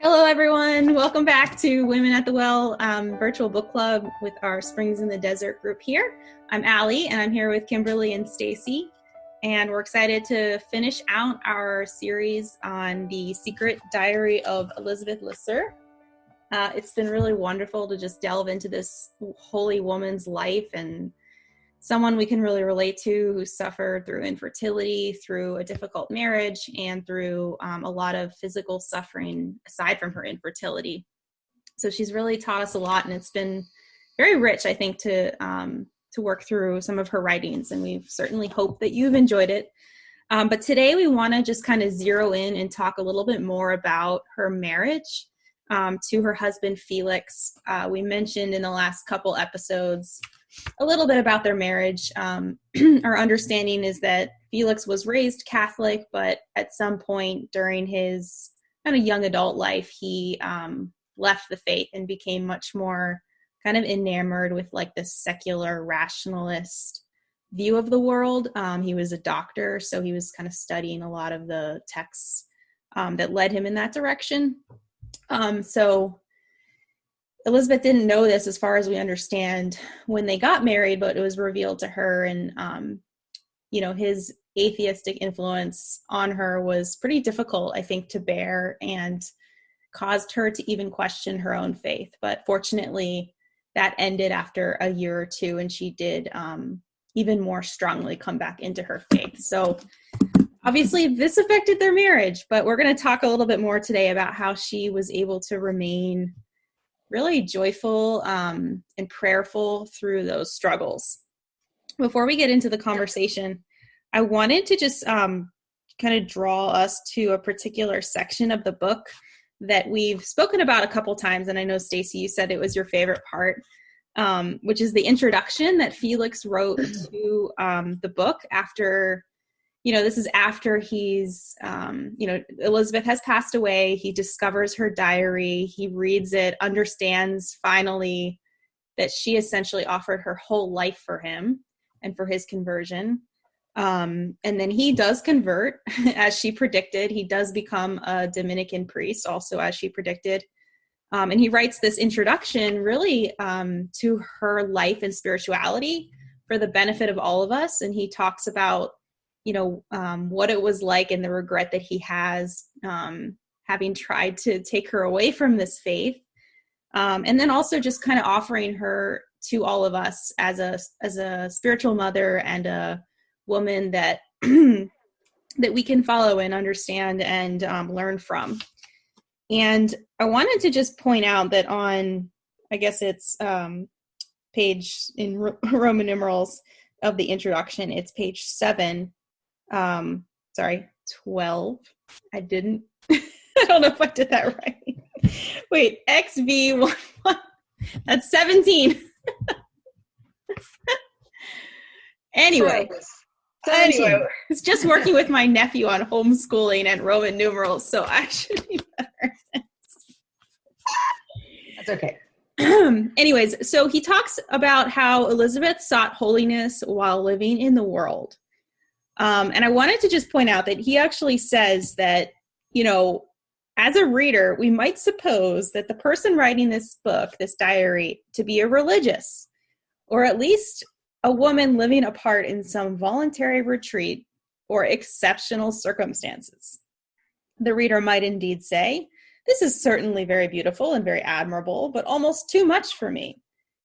Hello, everyone. Welcome back to Women at the Well virtual book club with our Springs in the Desert group here. I'm Allie, and I'm here with Kimberly and Stacey, and we're excited to finish out our series on the secret diary of Elisabeth Leseur. It's been really wonderful to just delve into this holy woman's life and someone we can really relate to who suffered through infertility, through a difficult marriage, and through a lot of physical suffering aside from her infertility. So she's really taught us a lot, and it's been very rich, I think, to work through some of her writings, and we've certainly hoped that you've enjoyed it. But today we want to just kind of zero in and talk a little bit more about her marriage to her husband, Felix. We mentioned in the last couple episodes a little bit about their marriage. Our understanding is that Felix was raised Catholic, but at some point during his kind of young adult life, he left the faith and became much more kind of enamored with like this secular rationalist view of the world. He was a doctor, so he was kind of studying a lot of the texts that led him in that direction. So Elisabeth didn't know this, as far as we understand, when they got married, but it was revealed to her, and his atheistic influence on her was pretty difficult, I think, to bear, and caused her to even question her own faith. But fortunately, that ended after a year or two, and she did even more strongly come back into her faith. So obviously this affected their marriage, but we're going to talk a little bit more today about how she was able to remain really joyful and prayerful through those struggles. Before we get into the conversation, I wanted to just kind of draw us to a particular section of the book that we've spoken about a couple times, and I know, Stacey, you said it was your favorite part, which is the introduction that Felix wrote to the book after, this is after he's, Elisabeth has passed away. He discovers her diary. He reads it, understands finally that she essentially offered her whole life for him and for his conversion. And then he does convert, as she predicted. He does become a Dominican priest, also as she predicted. And he writes this introduction really to her life and spirituality for the benefit of all of us. And he talks about what it was like and the regret that he has having tried to take her away from this faith. And then also just kind of offering her to all of us as a spiritual mother and a woman that that we can follow and understand and learn from. And I wanted to just point out that on, I guess it's page in Roman numerals of the introduction, it's page 7. 12. I don't know if I did that right. Wait, XV1, that's 17. Anyway, it's just working with my nephew on homeschooling and Roman numerals, so I should be better. That's okay. Anyways, so he talks about how Elisabeth sought holiness while living in the world. And I wanted to just point out that he actually says that, as a reader, we might suppose that the person writing this book, this diary, to be a religious, or at least a woman living apart in some voluntary retreat or exceptional circumstances. The reader might indeed say, "This is certainly very beautiful and very admirable, but almost too much for me.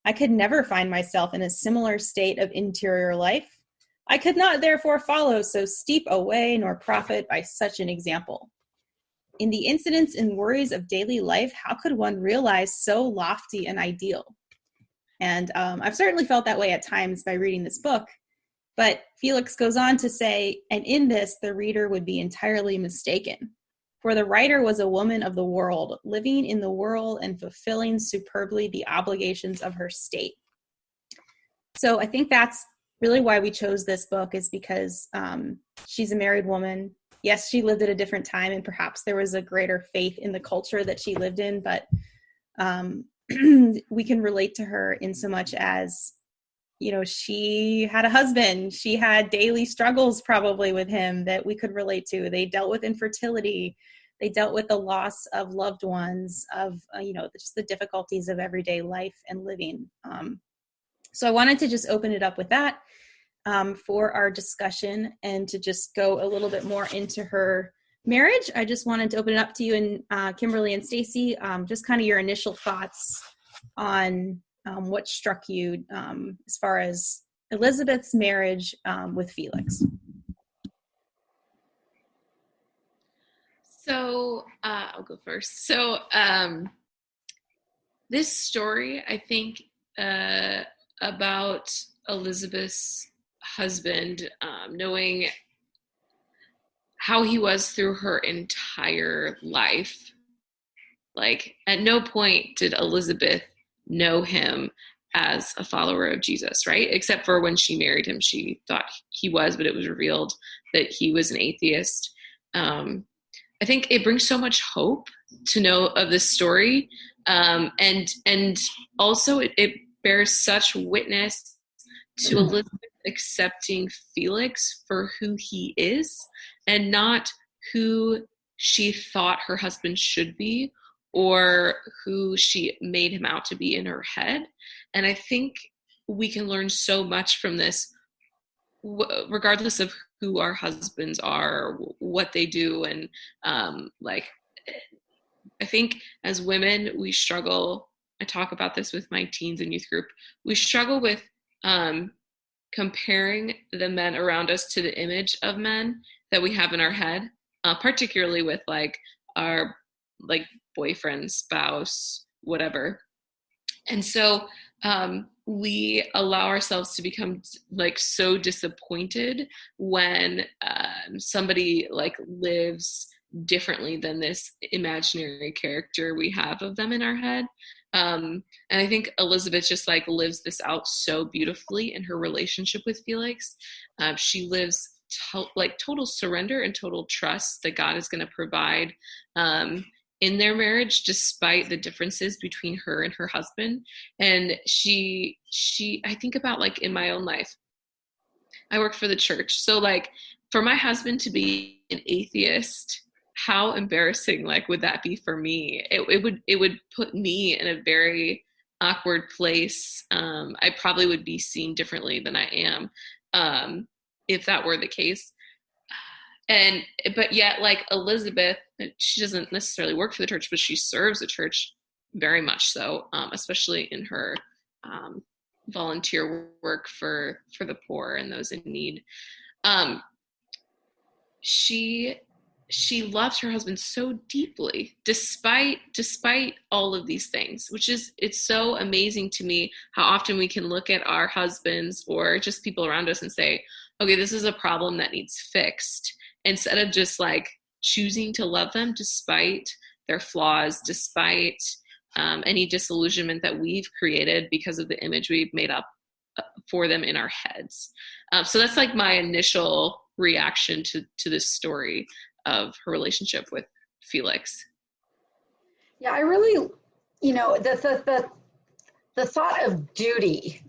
I could never find myself in a similar state of interior life. I could not therefore follow so steep a way nor profit by such an example. In the incidents and worries of daily life, how could one realize so lofty an ideal?" And I've certainly felt that way at times by reading this book. But Felix goes on to say, and in this, the reader would be entirely mistaken. For the writer was a woman of the world, living in the world and fulfilling superbly the obligations of her state. So I think that's really why we chose this book, is because she's a married woman. Yes, she lived at a different time, and perhaps there was a greater faith in the culture that she lived in, but we can relate to her in so much as, she had a husband. She had daily struggles probably with him that we could relate to. They dealt with infertility. they dealt with the loss of loved ones, of, just the difficulties of everyday life and living. So I wanted to just open it up with that for our discussion, and to just go a little bit more into her marriage. I just wanted to open it up to you and Kimberly and Stacey, just kind of your initial thoughts on what struck you as far as Elisabeth's marriage with Felix. So I'll go first. So this story, I think, about Elisabeth's husband, knowing how he was through her entire life. Like, at no point did Elisabeth know him as a follower of Jesus, right? Except for when she married him, she thought he was, but it was revealed that he was an atheist. I think it brings so much hope to know of this story. And also it bears such witness to Elisabeth accepting Felix for who he is, and not who she thought her husband should be, or who she made him out to be in her head. And I think we can learn so much from this, regardless of who our husbands are, what they do. And I think as women, we struggle. I talk about this with my teens and youth group. We struggle with comparing the men around us to the image of men that we have in our head, particularly with our boyfriend, spouse, whatever. And so we allow ourselves to become so disappointed when somebody lives differently than this imaginary character we have of them in our head. And I think Elisabeth just lives this out so beautifully in her relationship with Felix. She lives total surrender and total trust that God is going to provide in their marriage, despite the differences between her and her husband. And I think about in my own life, I work for the church. So for my husband to be an atheist, how embarrassing would that be for me? It would put me in a very awkward place. I probably would be seen differently than I am if that were the case. But yet, Elisabeth, she doesn't necessarily work for the church, but she serves the church very much so, especially in her volunteer work for the poor and those in need. She loved her husband so deeply, despite all of these things, it's so amazing to me how often we can look at our husbands or just people around us and say, okay, this is a problem that needs fixed, instead of just choosing to love them despite their flaws, despite any disillusionment that we've created because of the image we've made up for them in our heads. So that's my initial reaction to this story of her relationship with Felix. Yeah, I really, the thought of duty,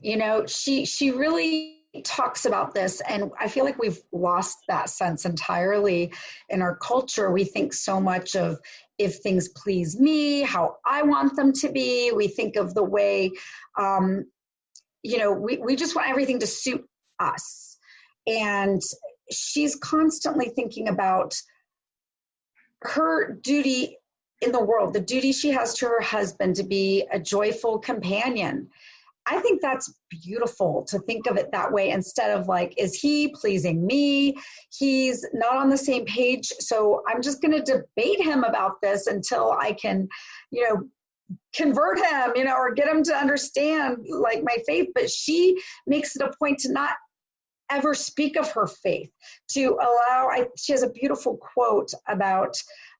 she really talks about this, and I feel like we've lost that sense entirely in our culture. We think so much of, if things please me, how I want them to be. We think of the way, we just want everything to suit us. And she's constantly thinking about her duty in the world, the duty she has to her husband to be a joyful companion. I think that's beautiful to think of it that way, instead of is he pleasing me? He's not on the same page, so I'm just going to debate him about this until I can, convert him, or get him to understand my faith. But she makes it a point to not ever speak of her faith, to she has a beautiful quote about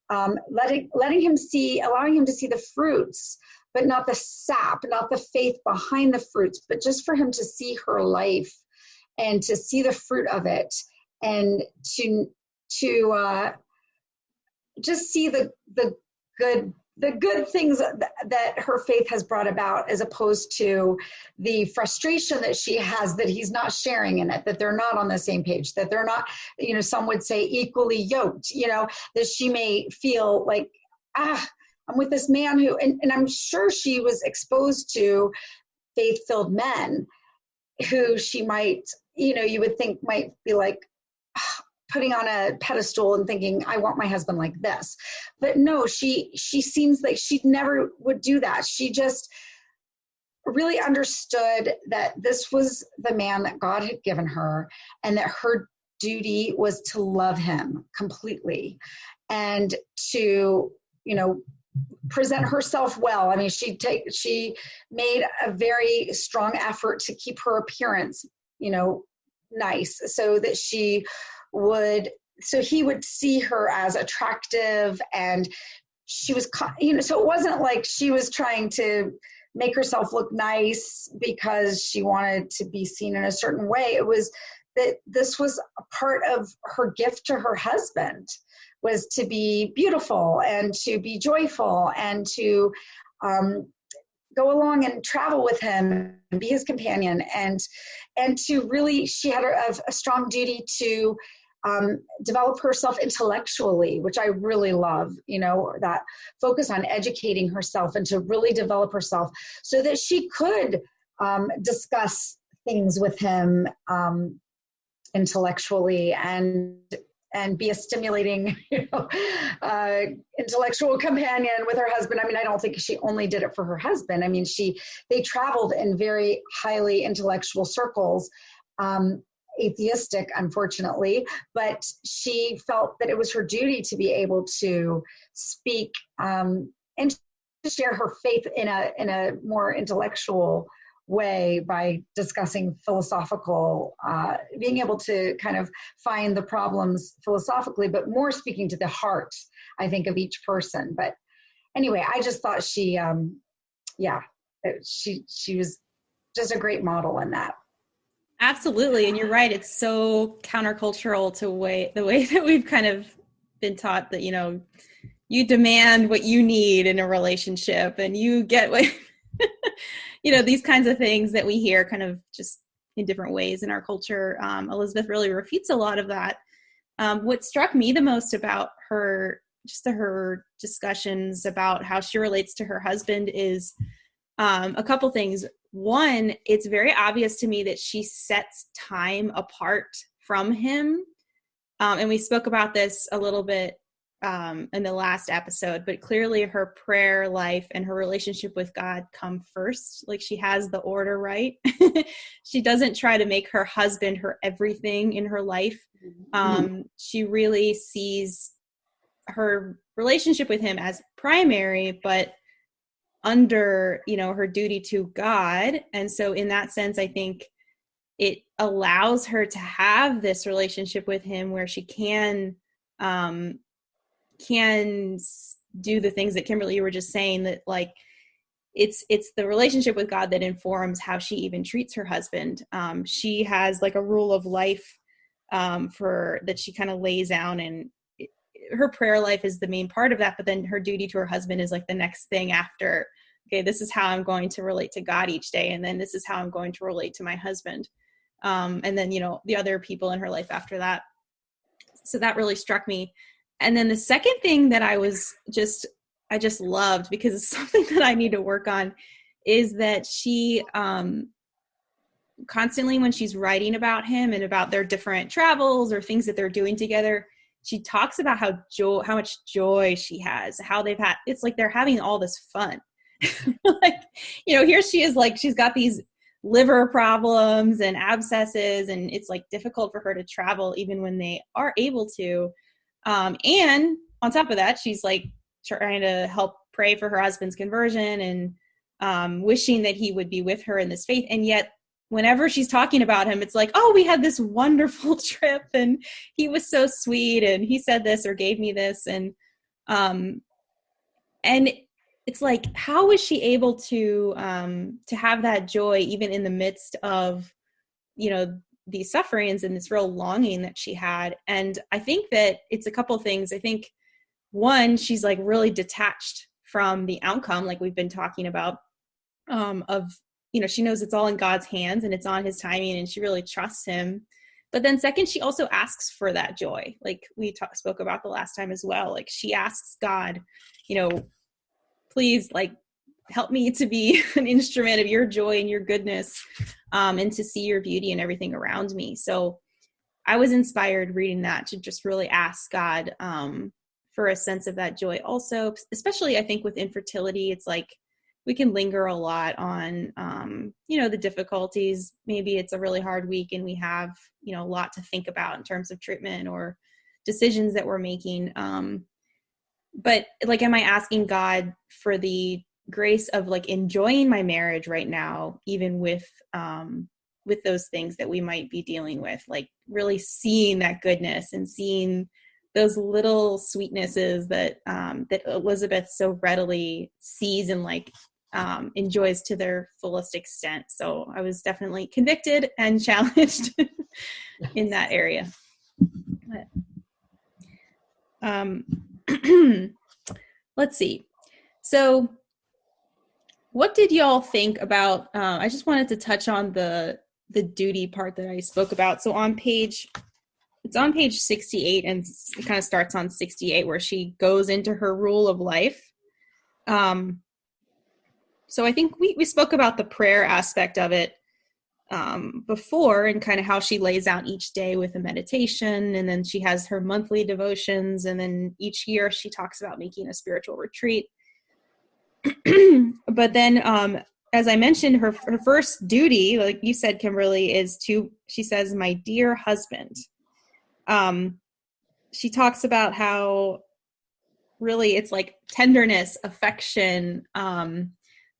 allowing him to see the fruits, but not the sap, not the faith behind the fruits, but just for him to see her life and to see the fruit of it, and to just see the good the good things that her faith has brought about, as opposed to the frustration that she has that he's not sharing in it, that they're not on the same page, that they're not, some would say equally yoked, that she may feel like, I'm with this man who, and I'm sure she was exposed to faith-filled men who she might, you would think might be like, putting on a pedestal and thinking, I want my husband like this. But no, she seems like she never would do that. She just really understood that this was the man that God had given her, and that her duty was to love him completely and to, present herself well. I mean, she made a very strong effort to keep her appearance, nice, so that so he would see her as attractive, and she was, so it wasn't like she was trying to make herself look nice because she wanted to be seen in a certain way. It was that this was a part of her gift to her husband, was to be beautiful and to be joyful and to go along and travel with him and be his companion, and to really, she had a strong duty to develop herself intellectually, which I really love, that focus on educating herself and to really develop herself so that she could discuss things with him intellectually and be a stimulating, intellectual companion with her husband. I mean, I don't think she only did it for her husband. I mean, they traveled in very highly intellectual circles, atheistic, unfortunately, but she felt that it was her duty to be able to speak and to share her faith in a more intellectual way by discussing philosophical, being able to kind of find the problems philosophically, but more speaking to the heart, I think, of each person. But anyway, I just thought she was just a great model in that. Absolutely. And you're right. It's so countercultural to the way that we've kind of been taught that, you demand what you need in a relationship and you get what, these kinds of things that we hear kind of just in different ways in our culture. Elisabeth really refutes a lot of that. What struck me the most about her discussions about how she relates to her husband is a couple things. One, it's very obvious to me that she sets time apart from him. And we spoke about this a little bit in the last episode, but clearly her prayer life and her relationship with God come first. Like, she has the order right. She doesn't try to make her husband her everything in her life. She really sees her relationship with him as primary, but under, her duty to God. And so in that sense, I think it allows her to have this relationship with him where she can do the things that Kimberly, you were just saying, that like, it's the relationship with God that informs how she even treats her husband. She has like a rule of life that she kind of lays down, and her prayer life is the main part of that, but then her duty to her husband is like the next thing after. Okay, this is how I'm going to relate to God each day, and then this is how I'm going to relate to my husband. And then, the other people in her life after that. So that really struck me. And then the second thing that I just loved, because it's something that I need to work on, is that she constantly, when she's writing about him and about their different travels or things that they're doing together, she talks about how much joy she has, how it's like they're having all this fun. Like, here she is, like, she's got these liver problems and abscesses, and it's like difficult for her to travel even when they are able to. And on top of that, she's like trying to help pray for her husband's conversion and wishing that he would be with her in this faith. And yet whenever she's talking about him, it's like, oh, we had this wonderful trip and he was so sweet and he said this or gave me this. And it's like, how was she able to have that joy even in the midst of, these sufferings and this real longing that she had? And I think that it's a couple of things. I think one, she's like really detached from the outcome, like we've been talking about, of, you know, she knows it's all in God's hands and it's on his timing, and she really trusts him. But then second, she also asks for that joy. Like we spoke about the last time as well. Like she asks God, you know, please, like, help me to be an instrument of your joy and your goodness, and to see your beauty in everything around me. So I was inspired reading that to just really ask God for a sense of that joy also, especially I think with infertility. It's like we can linger a lot on, you know, the difficulties. Maybe it's a really hard week and we have, you know, a lot to think about in terms of treatment or decisions that we're making. But like, am I asking God for the grace of like enjoying my marriage right now, even with those things that we might be dealing with, like really seeing that goodness and seeing those little sweetnesses that that Elisabeth so readily sees and like enjoys to their fullest extent. So I was definitely convicted and challenged in that area. Let's see. So what did y'all think about, I just wanted to touch on the duty part that I spoke about. So it's on page 68, and it kind of starts on 68 where she goes into her rule of life. So I think we spoke about the prayer aspect of it before, and kind of how she lays out each day with a meditation, and then she has her monthly devotions, and then each year she talks about making a spiritual retreat. But then, as I mentioned, her first duty, like you said, Kimberly, is she says, my dear husband. She talks about how really it's like tenderness, affection,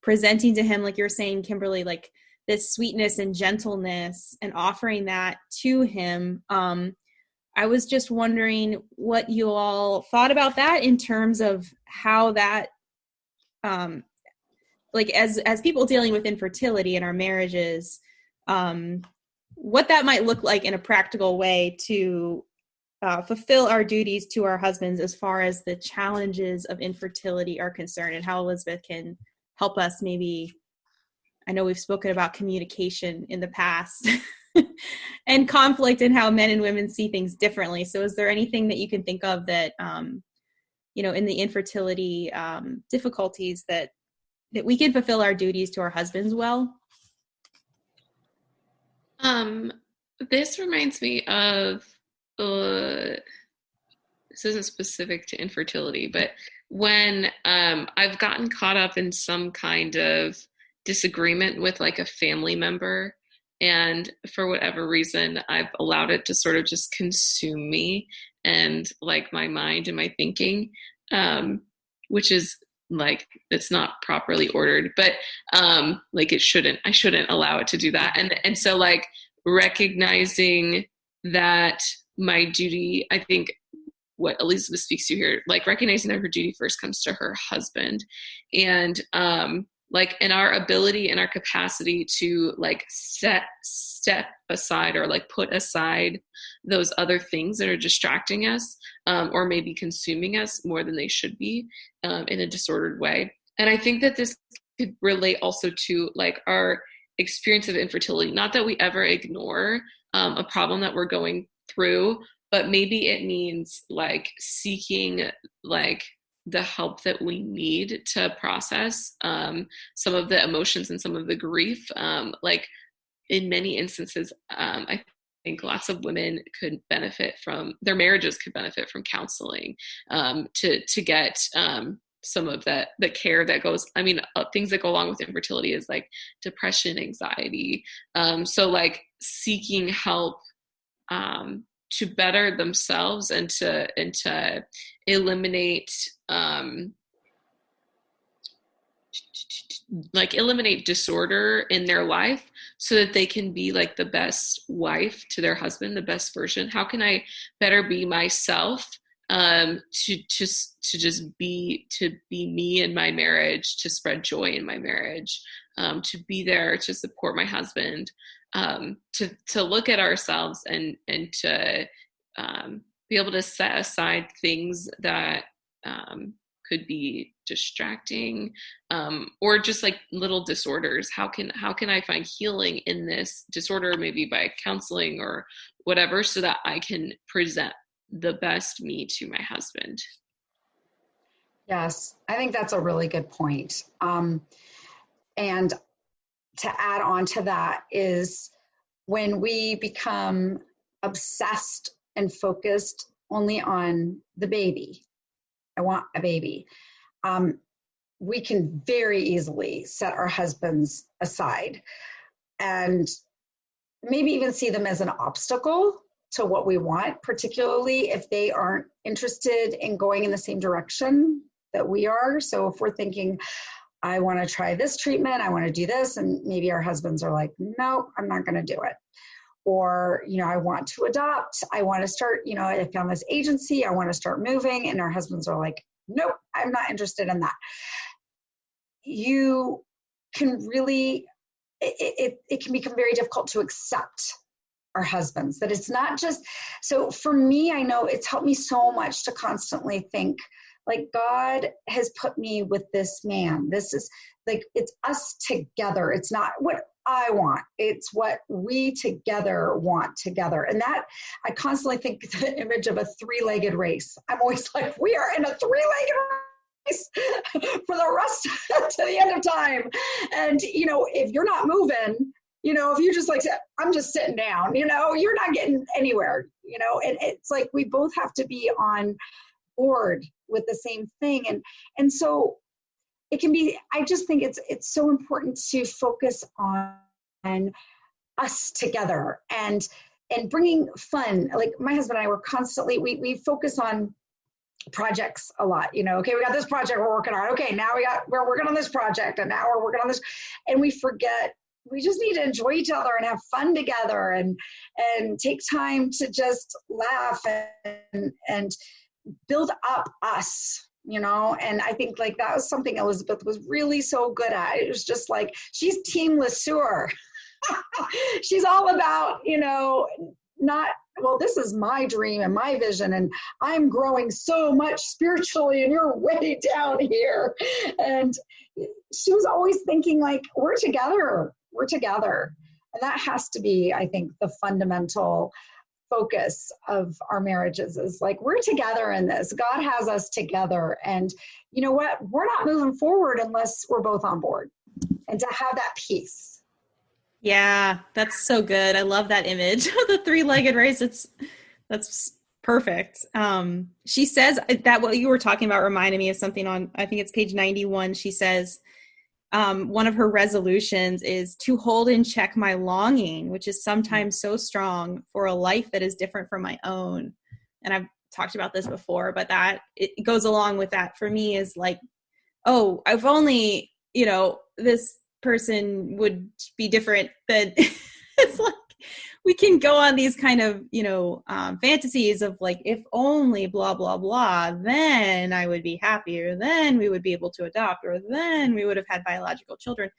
presenting to him, like you're saying, Kimberly, like this sweetness and gentleness, and offering that to him. I was just wondering what you all thought about that in terms of how that, like as people dealing with infertility in our marriages, what that might look like in a practical way to fulfill our duties to our husbands as far as the challenges of infertility are concerned, and how Elisabeth can help us. Maybe, I know we've spoken about communication in the past and conflict and how men and women see things differently. So is there anything that you can think of that, you know, in the infertility difficulties that we can fulfill our duties to our husbands well? This reminds me of, this isn't specific to infertility, but when I've gotten caught up in some kind of disagreement with like a family member, and for whatever reason, I've allowed it to sort of just consume me and like my mind and my thinking, which is like, it's not properly ordered, but like I shouldn't allow it to do that. And so like recognizing that my duty, I think what Elisabeth speaks to here, like recognizing that her duty first comes to her husband, and like in our ability and our capacity to like step aside or like put aside those other things that are distracting us, or maybe consuming us more than they should be, in a disordered way. And I think that this could relate also to like our experience of infertility. Not that we ever ignore a problem that we're going through, but maybe it means like seeking like the help that we need to process some of the emotions and some of the grief. Like in many instances, I think lots of women could benefit from, their marriages could benefit from counseling, to get some of that, the care that goes, I mean, things that go along with infertility is like depression, anxiety. So like seeking help to better themselves and to eliminate eliminate disorder in their life, so that they can be like the best wife to their husband, the best version. How can I better be myself, to just be me in my marriage, to spread joy in my marriage, to be there to support my husband, to look at ourselves and to be able to set aside things that could be distracting, or just like little disorders. How can I find healing in this disorder, maybe by counseling or whatever, so that I can present the best me to my husband? Yes, I think that's a really good point. And to add on to that is when we become obsessed and focused only on the baby, I want a baby, we can very easily set our husbands aside and maybe even see them as an obstacle to what we want, particularly if they aren't interested in going in the same direction that we are. So if we're thinking, I want to try this treatment, I want to do this, and maybe our husbands are like, no, I'm not going to do it. Or, I want to adopt, I want to start, I found this agency, I want to start moving, and our husbands are like, nope, I'm not interested in that. You can really, it can become very difficult to accept our husbands, that it's not just, so for me, I know it's helped me so much to constantly think, like, God has put me with this man. This is like, it's us together. It's not what I want. It's what we together want together. And that, I constantly think the image of a three-legged race. I'm always like, we are in a three-legged race for the rest to the end of time. And, if you're not moving, if you just like, I'm just sitting down, you're not getting anywhere, and it's like, we both have to be on board with the same thing. And so it can be, I just think it's so important to focus on us together and bringing fun. Like my husband and I were constantly, we focus on projects a lot, okay, we got this project we're working on. Okay, now we're working on this project, and now we're working on this, and we forget we just need to enjoy each other and have fun together and take time to just laugh and build up us, and I think like that was something Elisabeth was really so good at. It was just like, she's team Leseur. She's all about, not, well, this is my dream and my vision, and I'm growing so much spiritually, and you're way down here. And she was always thinking like, we're together. And that has to be, I think, the fundamental focus of our marriages is like, we're together in this. God has us together. And you know what? We're not moving forward unless we're both on board, and to have that peace. Yeah, that's so good. I love that image of the three-legged race. That's perfect. She says that what you were talking about reminded me of something on, I think it's page 91. She says, one of her resolutions is to hold in check my longing, which is sometimes so strong for a life that is different from my own. And I've talked about this before, but that it goes along with that for me is like, oh, if only, this person would be different, but it's like, we can go on these kind of, fantasies of like, if only blah, blah, blah, then I would be happier. Then we would be able to adopt, or then we would have had biological children.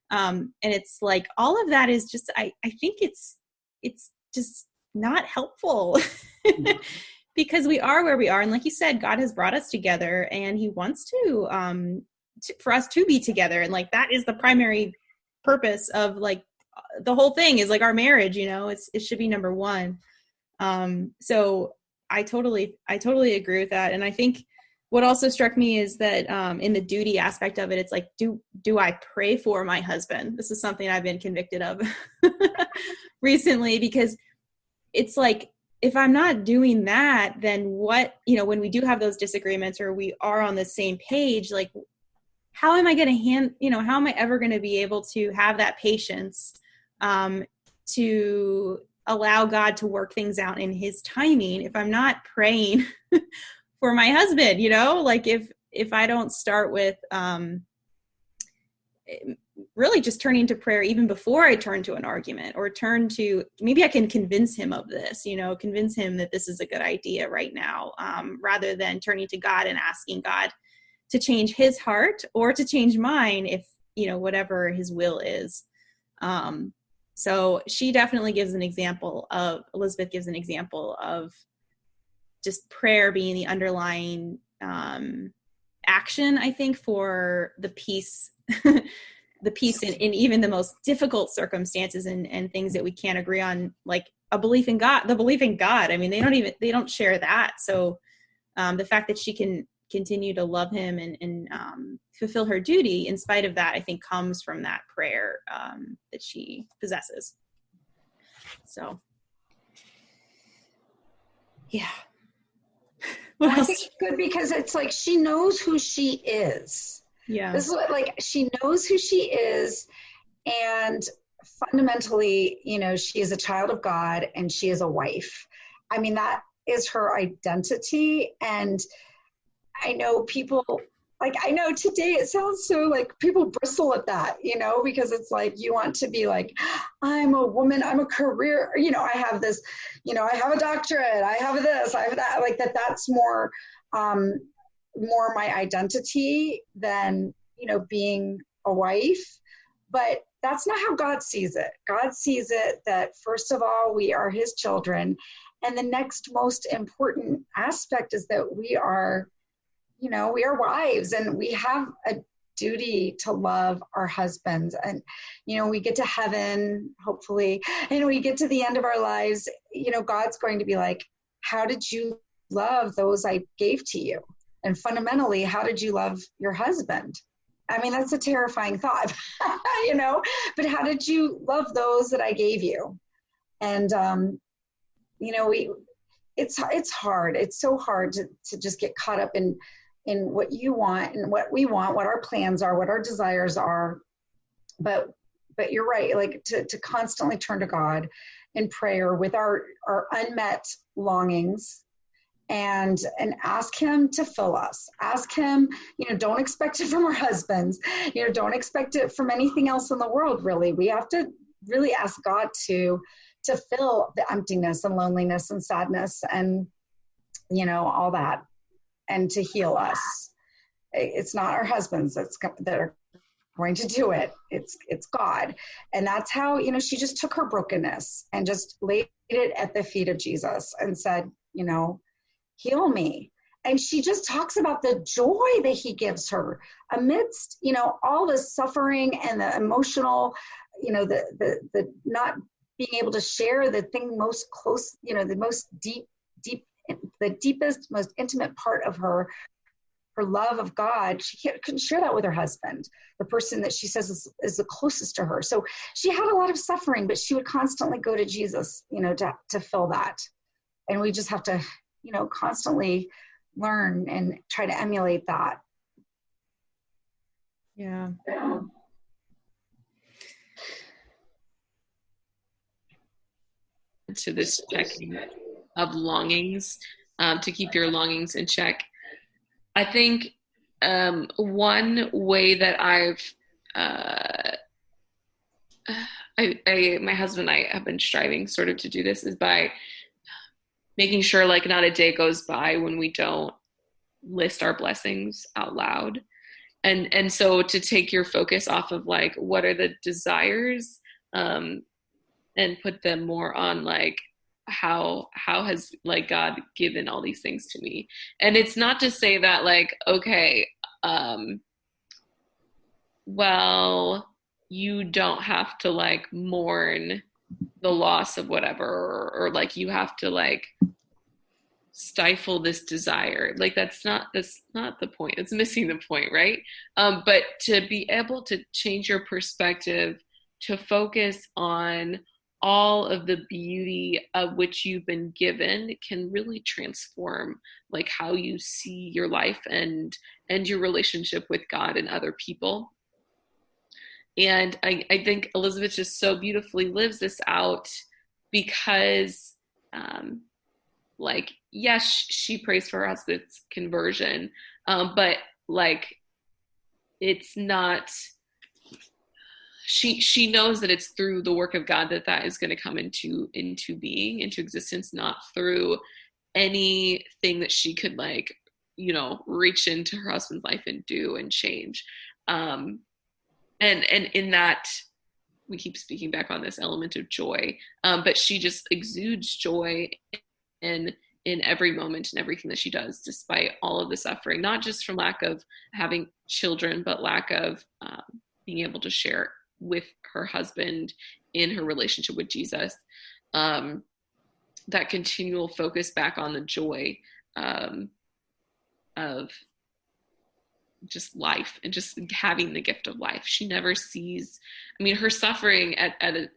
And it's like, all of that is just, I think it's just not helpful because we are where we are. And like you said, God has brought us together, and he wants to for us to be together. And like, that is the primary purpose of like, the whole thing is like our marriage, it should be number one. So I totally agree with that. And I think what also struck me is that in the duty aspect of it, it's like, do I pray for my husband? This is something I've been convicted of recently, because it's like, if I'm not doing that, then what, when we do have those disagreements or we are on the same page, like, how am I going to how am I ever going to be able to have that patience to allow God to work things out in his timing if I'm not praying for my husband, like if I don't start with really just turning to prayer even before I turn to an argument, or maybe I can convince him of this, convince him that this is a good idea right now, rather than turning to God and asking God to change his heart or to change mine if, whatever his will is. So she definitely Elisabeth gives an example of just prayer being the underlying action, I think, for the peace, the peace in even the most difficult circumstances and things that we can't agree on, like a belief in God, the belief in God. I mean, they don't share that. So the fact that she can continue to love him and fulfill her duty in spite of that, I think comes from that prayer that she possesses. So, yeah. Well, I think it's good because it's like she knows who she is. Yeah. This is what, like, she knows who she is, and fundamentally, you know, she is a child of God and she is a wife. I mean, that is her identity. And I know people, like, I know today it sounds so like people bristle at that, you know, because it's like you want to be like, I'm a woman, I'm a career, you know, I have this, you know, I have a doctorate, I have this, I have that, like that's more my identity than, you know, being a wife. But that's not how God sees it. God sees it that, first of all, we are his children. And the next most important aspect is that we are, you know, we are wives and we have a duty to love our husbands. And, you know, we get to heaven, hopefully, and we get to the end of our lives, you know, God's going to be like, how did you love those I gave to you? And fundamentally, how did you love your husband? I mean, that's a terrifying thought, you know, but how did you love those that I gave you? And, you know, it's hard. It's so hard to just get caught up in what you want and what we want, what our plans are, what our desires are. But you're right, like to constantly turn to God in prayer with our unmet longings and ask him to fill us. Ask him, you know, don't expect it from our husbands, you know, don't expect it from anything else in the world, really. We have to really ask God to fill the emptiness and loneliness and sadness and, you know, all that, and to heal us. It's not our husbands that are going to do it. It's God. And that's how, you know, she just took her brokenness and just laid it at the feet of Jesus and said, you know, heal me. And she just talks about the joy that he gives her amidst, you know, all the suffering and the emotional, you know, the not being able to share the thing most close, you know, the most deep, the deepest, most intimate part of her love of God. She couldn't share that with her husband, the person that she says is the closest to her. So she had a lot of suffering, but she would constantly go to Jesus, you know, to fill that. And we just have to, you know, constantly learn and try to emulate that. Yeah. To this checking of longings, to keep your longings in check. I think one way that my husband and I have been striving sort of to do this is by making sure like not a day goes by when we don't list our blessings out loud. And so to take your focus off of like, what are the desires, and put them more on like, how has like God given all these things to me? And it's not to say that like, okay, well, you don't have to like mourn the loss of whatever, or like you have to like stifle this desire. Like that's not the point. It's missing the point, right? But to be able to change your perspective, to focus on all of the beauty of which you've been given, can really transform like how you see your life and your relationship with God and other people. And I think Elisabeth just so beautifully lives this out because like, yes, she prays for her husband's conversion, but like it's not, she knows that it's through the work of God that is going to come into being, into existence, not through anything that she could like, you know, reach into her husband's life and do and change. And in that, we keep speaking back on this element of joy, but she just exudes joy in in every moment and everything that she does, despite all of the suffering, not just from lack of having children, but lack of being able to share with her husband in her relationship with Jesus. That continual focus back on the joy of just life and just having the gift of life. She never sees, I mean, her suffering at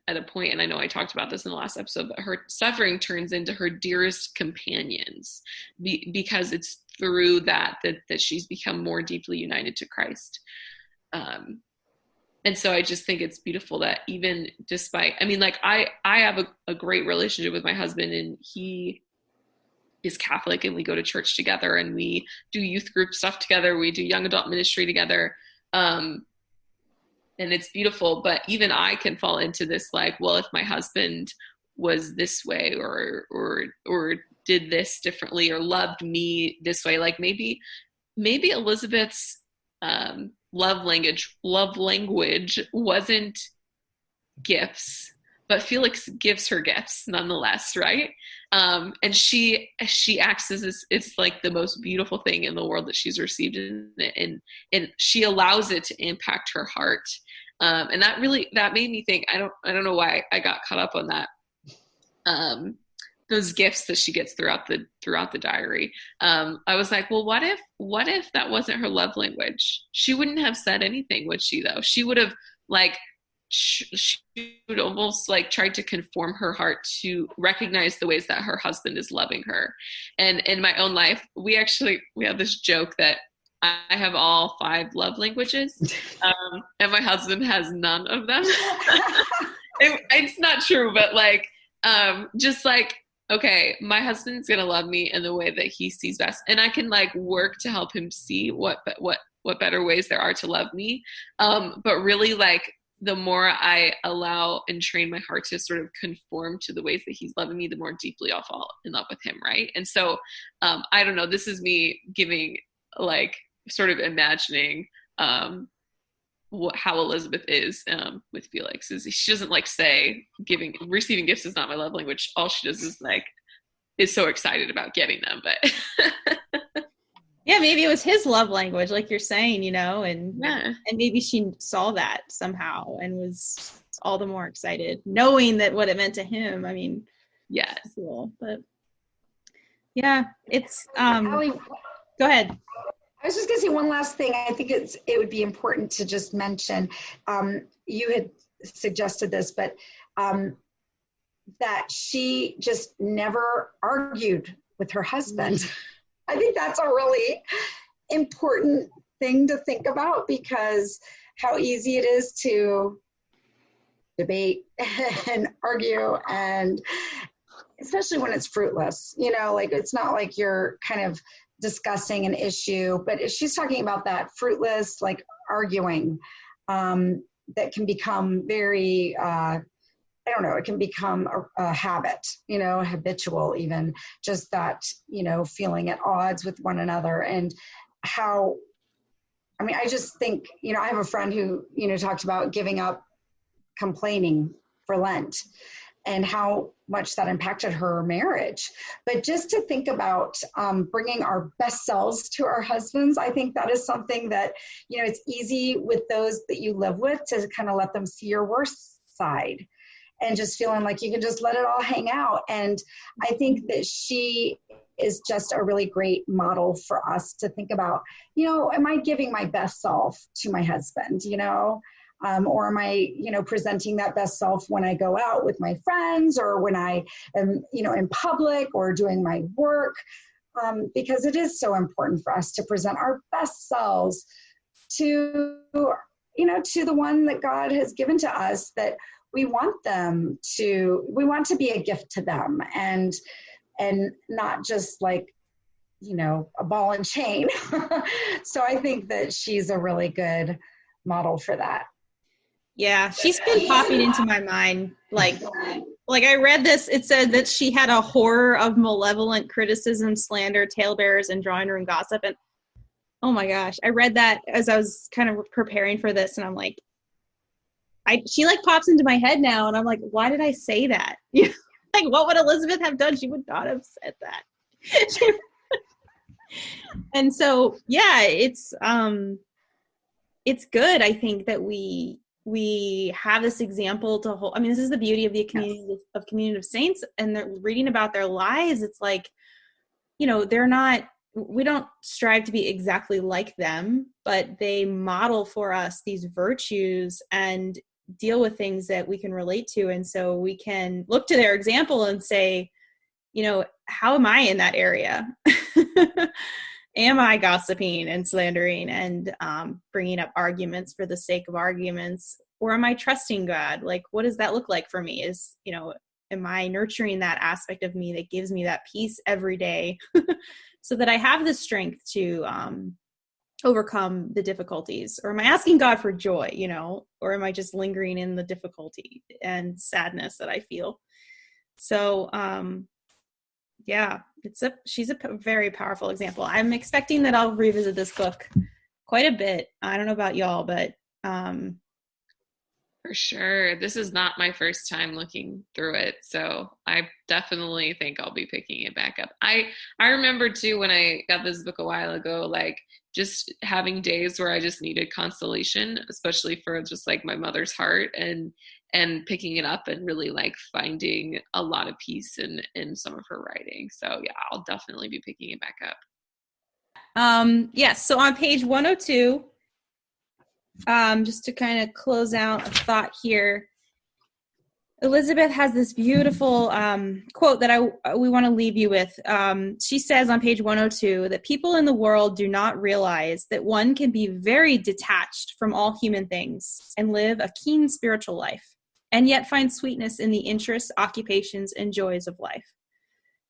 a point, and I know I talked about this in the last episode, but her suffering turns into her dearest companions because it's through that she's become more deeply united to Christ. And so I just think it's beautiful that even despite, I mean, like I have a great relationship with my husband, and he is Catholic, and we go to church together, and we do youth group stuff together. We do young adult ministry together. And it's beautiful, but even I can fall into this, like, well, if my husband was this way or did this differently or loved me this way, like maybe Elisabeth's, love language wasn't gifts, but Felix gives her gifts nonetheless, right? And she acts as it's like the most beautiful thing in the world that she's received, and she allows it to impact her heart. And that made me think. I don't know why I got caught up on that. Those gifts that she gets throughout the diary. I was like, well, what if that wasn't her love language? She wouldn't have said anything, would she? Though she would have like. She would almost like try to conform her heart to recognize the ways that her husband is loving her. And in my own life, we have this joke that I have all 5 love languages, and my husband has none of them. It's not true, but like, just like, okay, my husband's going to love me in the way that he sees best. And I can like work to help him see what better ways there are to love me. But really, like, the more I allow and train my heart to sort of conform to the ways that he's loving me, the more deeply I'll fall in love with him. Right. And so, I don't know, this is me giving, like, sort of imagining, how Elisabeth is, with Felix. Is she doesn't like say receiving gifts is not my love language. All she does is so excited about getting them. But yeah, maybe it was his love language, like you're saying, and maybe she saw that somehow and was all the more excited, knowing that what it meant to him. I mean, yeah, cool. But yeah, it's Allie, go ahead. I was just going to say one last thing. I think it would be important to just mention. You had suggested this, but that she just never argued with her husband. I think that's a really important thing to think about, because how easy it is to debate and argue, and especially when it's fruitless, like it's not like you're kind of discussing an issue, but if she's talking about that fruitless, like arguing, that can become very, it can become a habit, habitual, even just that, feeling at odds with one another. And I just think, I have a friend who, talked about giving up complaining for Lent and how much that impacted her marriage. But just to think about bringing our best selves to our husbands, I think that is something that, it's easy with those that you live with to kind of let them see your worst side, and just feeling like you can just let it all hang out. And I think that she is just a really great model for us to think about, am I giving my best self to my husband, or am I, presenting that best self when I go out with my friends, or when I am, in public or doing my work, because it is so important for us to present our best selves to the one that God has given to us, that we want to be a gift to them, and not just like, a ball and chain. So I think that she's a really good model for that. Yeah, she's been popping into my mind. Like I read this, it said that she had a horror of malevolent criticism, slander, talebearers, and drawing room gossip. And oh my gosh, I read that as I was kind of preparing for this, and I'm like, she like pops into my head now, and I'm like, why did I say that? Like, what would Elisabeth have done? She would not have said that. And so, yeah, it's good, I think, that we have this example to hold. I mean, this is the beauty of the community of Community of Saints, and they're reading about their lives. It's like, you know, we don't strive to be exactly like them, but they model for us these virtues and deal with things that we can relate to. And so we can look to their example and say, you know, how am I in that area? Am I gossiping and slandering and bringing up arguments for the sake of arguments? Or am I trusting God? Like, what does that look like for me? Is, you know, am I nurturing that aspect of me that gives me that peace every day so that I have the strength to overcome the difficulties? Or am I asking God for joy, you know, or am I just lingering in the difficulty and sadness that I feel? So, yeah, she's a very powerful example. I'm expecting that I'll revisit this book quite a bit. I don't know about y'all, but for sure. This is not my first time looking through it, so I definitely think I'll be picking it back up. I remember too, when I got this book a while ago, like just having days where I just needed consolation, especially for just like my mother's heart, and picking it up and really like finding a lot of peace in some of her writing. So yeah, I'll definitely be picking it back up. Yes. So on page 102, just to kind of close out a thought here, Elisabeth has this beautiful quote that we want to leave you with. She says on page 102 that people in the world do not realize that one can be very detached from all human things and live a keen spiritual life, and yet find sweetness in the interests, occupations, and joys of life.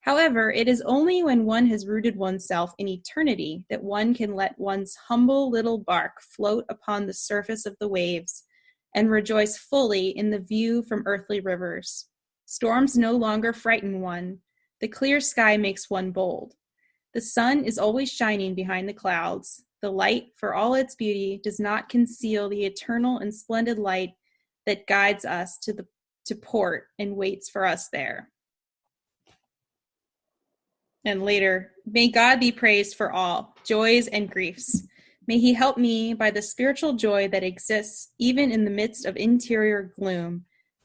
However, it is only when one has rooted oneself in eternity that one can let one's humble little bark float upon the surface of the waves and rejoice fully in the view from earthly rivers. Storms no longer frighten one. The clear sky makes one bold. The sun is always shining behind the clouds. The light, for all its beauty, does not conceal the eternal and splendid light that guides us to port and waits for us there. And later, may God be praised for all joys and griefs. May he help me by the spiritual joy that exists even in the midst of interior gloom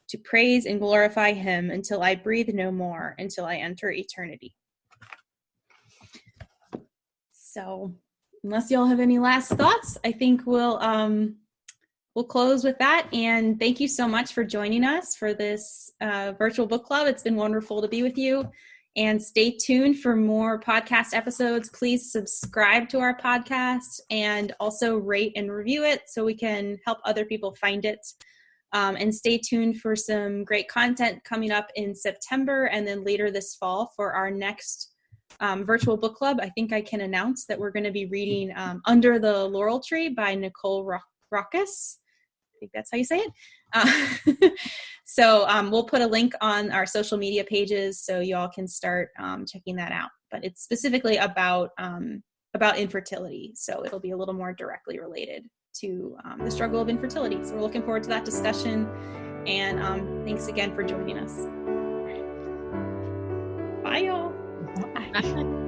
to praise and glorify him until I breathe no more, until I enter eternity. So unless y'all have any last thoughts, I think we'll close with that. And thank you so much for joining us for this virtual book club. It's been wonderful to be with you. And stay tuned for more podcast episodes. Please subscribe to our podcast and also rate and review it so we can help other people find it. And stay tuned for some great content coming up in September and then later this fall for our next virtual book club. I think I can announce that we're going to be reading Under the Laurel Tree by Nicole Rockus. I think that's how you say it. So we'll put a link on our social media pages so y'all can start checking that out. But it's specifically about infertility. So it'll be a little more directly related to the struggle of infertility. So we're looking forward to that discussion. And thanks again for joining us. Bye, y'all. Bye.